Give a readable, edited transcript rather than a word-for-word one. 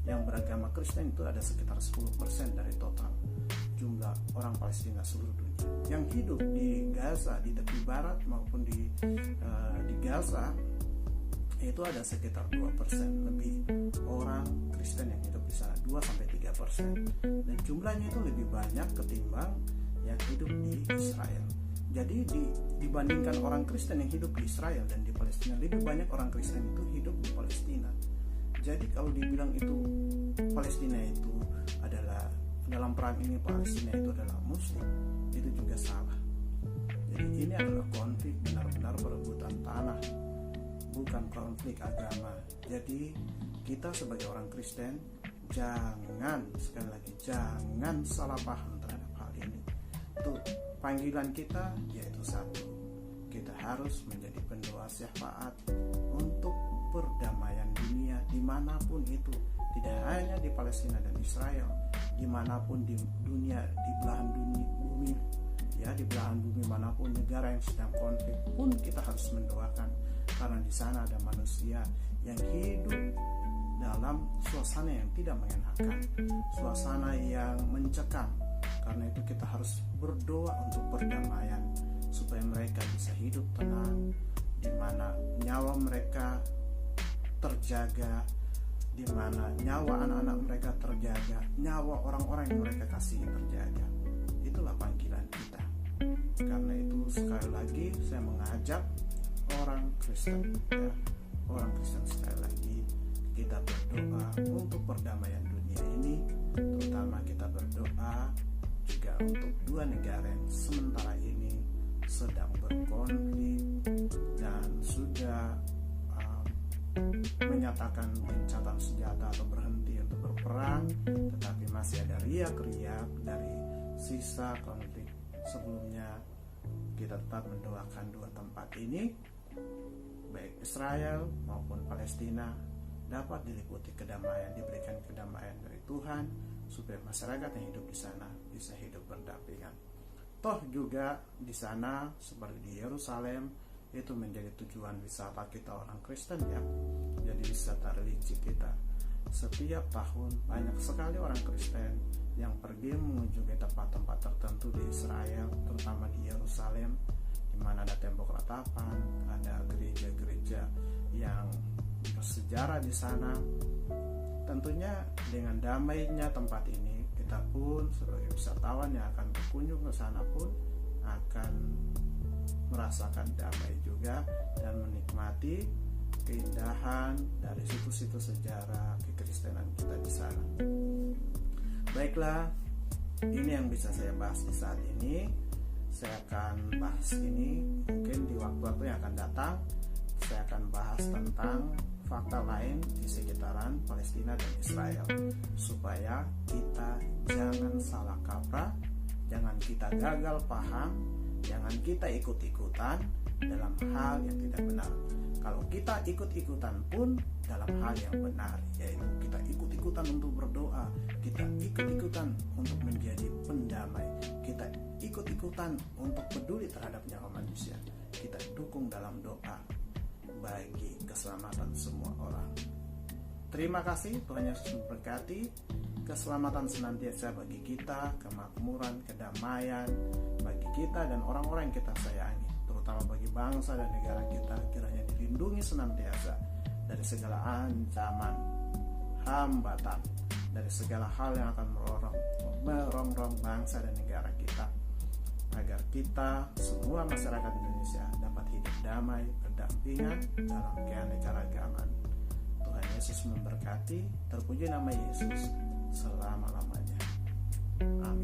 yang beragama Kristen itu ada sekitar 10% dari total jumlah orang Palestina seluruh dunia. Yang hidup di Gaza, di tepi barat maupun di Gaza itu ada sekitar 2% lebih orang Kristen yang hidup di sana, 2-3%. Dan jumlahnya itu lebih banyak ketimbang yang hidup di Israel. Jadi dibandingkan orang Kristen yang hidup di Israel dan di Palestina, lebih banyak orang Kristen itu hidup di Palestina. Jadi kalau dibilang itu Palestina itu adalah, dalam perang ini Palestina itu adalah Muslim, itu juga salah. Jadi ini adalah konflik benar-benar perebutan tanah, bukan konflik agama. Jadi kita sebagai orang Kristen jangan, sekali lagi, jangan salah paham terhadap hal ini. Tuh, panggilan kita yaitu satu, kita harus menjadi pendoa syafaat untuk perdamaian dunia dimanapun itu, tidak hanya di Palestina dan Israel, dimanapun di dunia, di belahan bumi, ya, di belahan bumi manapun, negara yang sedang konflik pun kita harus mendoakan, karena di sana ada manusia yang hidup dalam suasana yang tidak mengenakan, suasana yang mencekam. Karena itu kita harus berdoa untuk perdamaian supaya mereka bisa hidup tenang, di mana nyawa mereka terjaga, di mana nyawa anak-anak mereka terjaga, nyawa orang-orang yang mereka kasihi terjaga. Itulah panggilan kita. Karena itu sekali lagi saya mengajak orang Kristen, ya, orang Kristen sekali lagi, kita berdoa untuk perdamaian dunia ini, terutama kita berdoa juga untuk dua negara yang sementara ini sedang berkonflik dan sudah menyatakan gencatan senjata atau berhenti untuk berperang, tetapi masih ada riak-riak dari sisa konflik sebelumnya. Kita tetap mendoakan dua tempat ini, baik Israel maupun Palestina, dapat diliputi kedamaian, diberikan kedamaian dari Tuhan, supaya masyarakat yang hidup di sana bisa hidup berdampingan. Toh juga di sana seperti di Yerusalem itu menjadi tujuan wisata kita orang Kristen, ya. Jadi wisata religi kita. Setiap tahun banyak sekali orang Kristen yang pergi mengunjungi tempat-tempat tertentu di Israel, terutama di Yerusalem, di mana ada tembok ratapan, ada gereja-gereja yang bersejarah di sana. Tentunya dengan damainya tempat ini, kita pun sebagai wisatawan yang akan berkunjung ke sana pun akan merasakan damai juga dan menikmati keindahan dari situs-situs sejarah kekristenan kita di sana. Baiklah, ini yang bisa saya bahas di saat ini. Saya akan bahas ini mungkin di waktu-waktu yang akan datang. Saya akan bahas tentang fakta lain di sekitaran Palestina dan Israel, supaya kita jangan salah kaprah, jangan kita gagal paham, jangan kita ikut-ikutan dalam hal yang tidak benar. Kalau kita ikut-ikutan pun dalam hal yang benar, yaitu kita ikut-ikutan untuk berdoa, kita ikut-ikutan untuk menjadi pendamai, kita ikut-ikutan untuk peduli terhadap nyawa manusia, kita dukung dalam doa bagi keselamatan semua orang. Terima kasih, Tuhan Yesus memberkati. Keselamatan senantiasa bagi kita, kemakmuran, kedamaian bagi kita dan orang-orang yang kita sayangi, terutama bagi bangsa dan negara kita, kiranya dilindungi senantiasa dari segala ancaman, hambatan, dari segala hal yang akan merongrong bangsa dan negara kita, agar kita semua masyarakat Indonesia dapat hidup damai, berdampingan dalam keanekaragaman. Tuhan Yesus memberkati. Terpuji nama Yesus selama-lamanya. Amin.